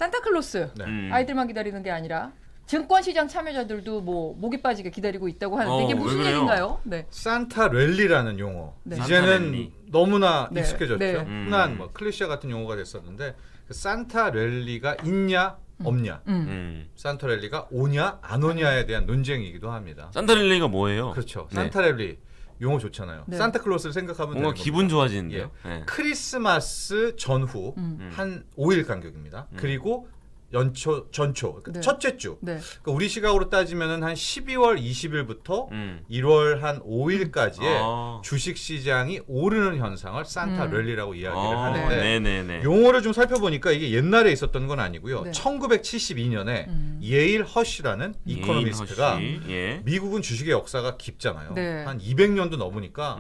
산타클로스 네. 아이들만 기다리는 게 아니라 증권시장 참여자들도 뭐 목이 빠지게 기다리고 있다고 하는데 이게 무슨 얘기인가요? 네. 산타 랠리라는 용어. 네. 이제는 랠리. 너무나 네. 익숙해졌죠. 네. 흔한 뭐 클리셰 같은 용어가 됐었는데 그 산타 랠리가 있냐 없냐, 산타 랠리가 오냐 안 오냐에 대한 논쟁이기도 합니다. 산타랠리가 뭐예요? 그렇죠. 네. 산타 랠리 용어 좋잖아요. 네. 산타클로스를 생각하면 뭔가 되는 기분 겁니다. 좋아지는데요. 네. 크리스마스 전후 한 5일 간격입니다. 그리고 전초 네. 첫째 주. 네. 그러니까 우리 시각으로 따지면은 한 12월 20일부터 1월 한 5일까지의 아. 주식 시장이 오르는 현상을 산타 랠리라고 이야기를 하는데 네네네. 용어를 좀 살펴보니까 이게 옛날에 있었던 건 아니고요. 네. 1972년에 예일 허쉬라는 이코노미스트가 예. 미국은 주식의 역사가 깊잖아요. 네. 한 200년도 넘으니까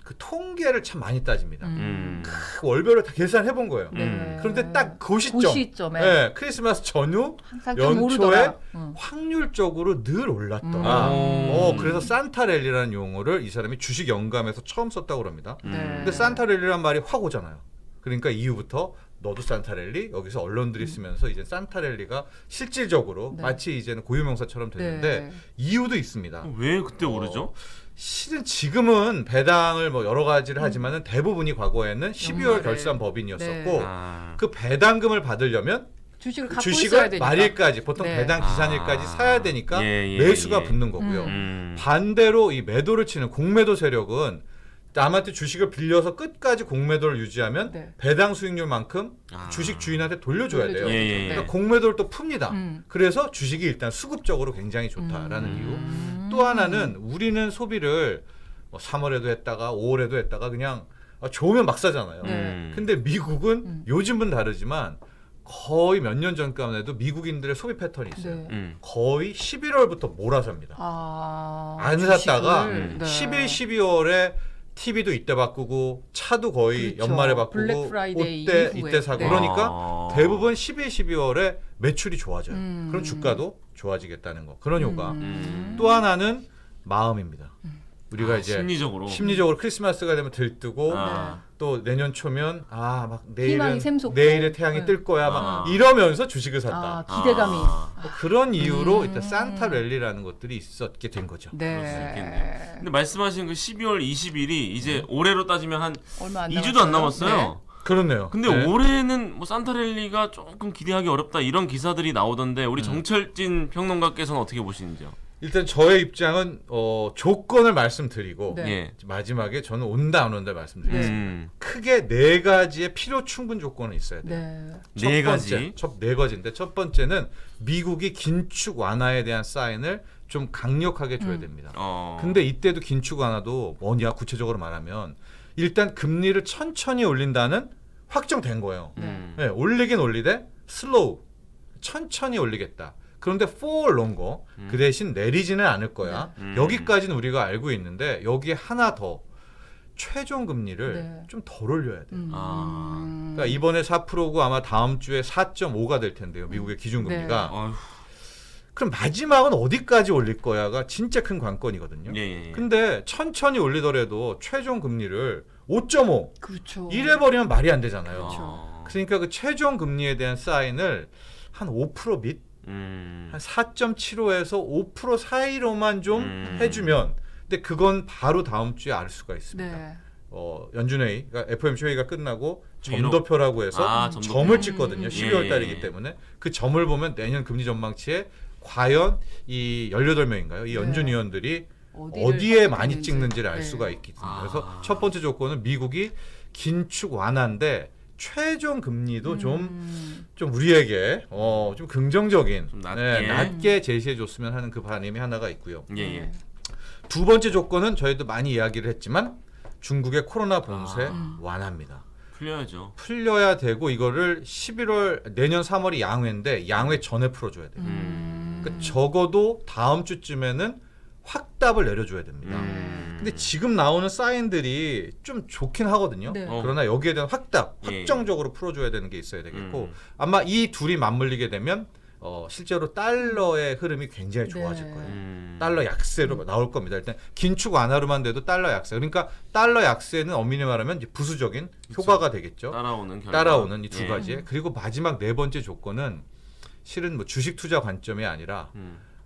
그 통계를 참 많이 따집니다. 그 월별로 다 계산해 본 거예요. 네. 그런데 딱 그 시점, 그 시점에 네, 크리스마스 전후 항상 좀 연초에 오르더라. 확률적으로 늘 올랐더라. 그래서 산타랠리라는 용어를 이 사람이 주식 영감에서 처음 썼다고 그럽니다. 네. 근데 산타랠리란 말이 확 오잖아요. 그러니까 이후부터 너도 산타랠리 여기서 언론들이 쓰면서 이제 산타랠리가 실질적으로 네. 마치 이제는 고유명사처럼 됐는데 네. 이유도 있습니다. 왜 그때 오르죠? 실은 지금은 배당을 뭐 여러 가지를 하지만은 대부분이 과거에는 12월 연말에. 결산 법인이었었고 네. 그 배당금을 받으려면 주식을 갖고 있어야 주식을 되니까. 말일까지 보통 네. 배당 기산일까지 사야 되니까 예, 매수가 예. 붙는 거고요. 음. 반대로 이 매도를 치는 공매도 세력은 남한테 주식을 빌려서 끝까지 공매도를 유지하면 네. 배당 수익률만큼 아. 주식 주인한테 돌려줘야 돼요. 돌려줘야 예, 되죠. 예. 네. 그러니까 공매도를 또 풉니다. 음. 그래서 주식이 일단 수급적으로 굉장히 좋다라는 이유. 또 하나는 우리는 소비를 뭐 3월에도 했다가 5월에도 했다가 그냥 좋으면 막 사잖아요. 네. 근데 미국은 요즘은 다르지만 거의 몇 년 전까만 해도 미국인들의 소비 패턴이 있어요. 네. 거의 11월부터 몰아삽니다. 안 주식을? 샀다가 네. 11, 12월에 TV도 이때 바꾸고 차도 거의 그렇죠. 연말에 블랙 바꾸고 프라이데이 옷때 이후에. 이때 사고 네. 그러니까 대부분 11, 12월에 매출이 좋아져요. 음. 그럼 주가도 좋아지겠다는 거. 그런 효과. 음. 또 하나는 마음입니다. 우리가 이제 심리적으로 크리스마스가 되면 들뜨고 아. 또 내년 초면 막 희망이 샘솟고. 내일의 태양이 네. 뜰 거야 막 아. 이러면서 주식을 샀다. 기대감이. 뭐 그런 이유로 일단 산타 랠리라는 것들이 있었게 된 거죠. 그럴 수 네. 있겠네요. 근데 말씀하신 그 12월 20일이 이제 올해로 따지면 한 얼마 안 2주도 안 남았어요. 그렇네요. 근데 네. 올해는 뭐 산타랠리가 조금 기대하기 어렵다 이런 기사들이 나오던데 우리 정철진 평론가께서는 어떻게 보시는지요? 일단 저의 입장은 조건을 말씀드리고 네. 예. 마지막에 저는 온다 안 온다 말씀드리겠습니다. 크게 4가지의 필요 충분 조건은 있어야 돼요. 네. 네 가지. 네 가지인데 첫 번째는 미국이 긴축 완화에 대한 사인을 좀 강력하게 줘야 됩니다. 근데 이때도 긴축 완화도 뭐냐 구체적으로 말하면 일단 금리를 천천히 올린다는 확정된 거예요. 네, 올리긴 올리되 슬로우 천천히 올리겠다. 그런데 for longer 그 대신 내리지는 않을 거야. 여기까지는 우리가 알고 있는데 여기에 하나 더 최종 금리를 네. 좀 덜 올려야 돼요. 아. 그러니까 이번에 4%고 아마 다음 주에 4.5가 될 텐데요. 미국의 기준금리가. 어휴. 그럼 마지막은 어디까지 올릴 거야가 진짜 큰 관건이거든요. 예. 근데 천천히 올리더라도 최종 금리를 5.5 그렇죠. 이래버리면 말이 안 되잖아요. 그렇죠. 그러니까 그 최종 금리에 대한 사인을 한 5% 밑, 한 4.75에서 5% 사이로만 좀 해주면, 근데 그건 바로 다음 주에 알 수가 있습니다. 네. 연준회의, 그러니까 FOMC 회의가 끝나고 회의로? 점도표라고 해서 점도표. 점을 찍거든요. 12월 예, 달이기 예. 때문에 그 점을 보면 내년 금리 전망치에 과연 이 18명인가요? 이 연준 위원들이 어디에 많이 찍는지를 알 수가 있기 때문에 그래서 첫 번째 조건은 미국이 긴축 완화인데 최종 금리도 좀 우리에게 좀 긍정적인 좀 낮게. 낮게 제시해 줬으면 하는 그 바람이 하나가 있고요. 예. 두 번째 조건은 저희도 많이 이야기를 했지만 중국의 코로나 봉쇄 완화입니다. 풀려야죠. 풀려야 되고 이거를 11월 내년 3월이 양회인데 양회 전에 풀어줘야 돼요. 그러니까 적어도 다음 주쯤에는 확답을 내려줘야 됩니다. 근데 지금 나오는 사인들이 좀 좋긴 하거든요. 네. 그러나 여기에 대한 확답, 예. 확정적으로 풀어줘야 되는 게 있어야 되겠고 아마 이 둘이 맞물리게 되면 실제로 달러의 흐름이 굉장히 좋아질 네. 거예요. 달러 약세로 나올 겁니다. 일단 긴축 완화로만 돼도 달러 약세. 그러니까 달러 약세는 엄밀히 말하면 이제 부수적인 효과가 되겠죠. 따라오는 이 두 가지. 그리고 마지막 네 번째 조건은 실은 뭐 주식 투자 관점이 아니라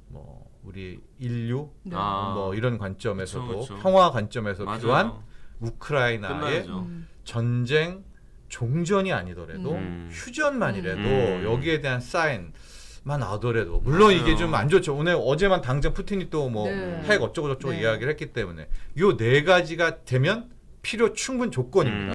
뭐 우리 인류 네. 뭐 이런 관점에서도 그쵸. 평화 관점에서 맞아요. 필요한 우크라이나의 끝나야죠. 전쟁 종전이 아니더라도 휴전만이라도 여기에 대한 사인만 나오더라도 물론 맞아요. 이게 좀 안 좋죠. 오늘 어제만 당장 푸틴이 또 뭐 네. 핵 어쩌고 저쩌고 네. 이야기를 했기 때문에 요 네 가지가 되면 필요 충분 조건입니다.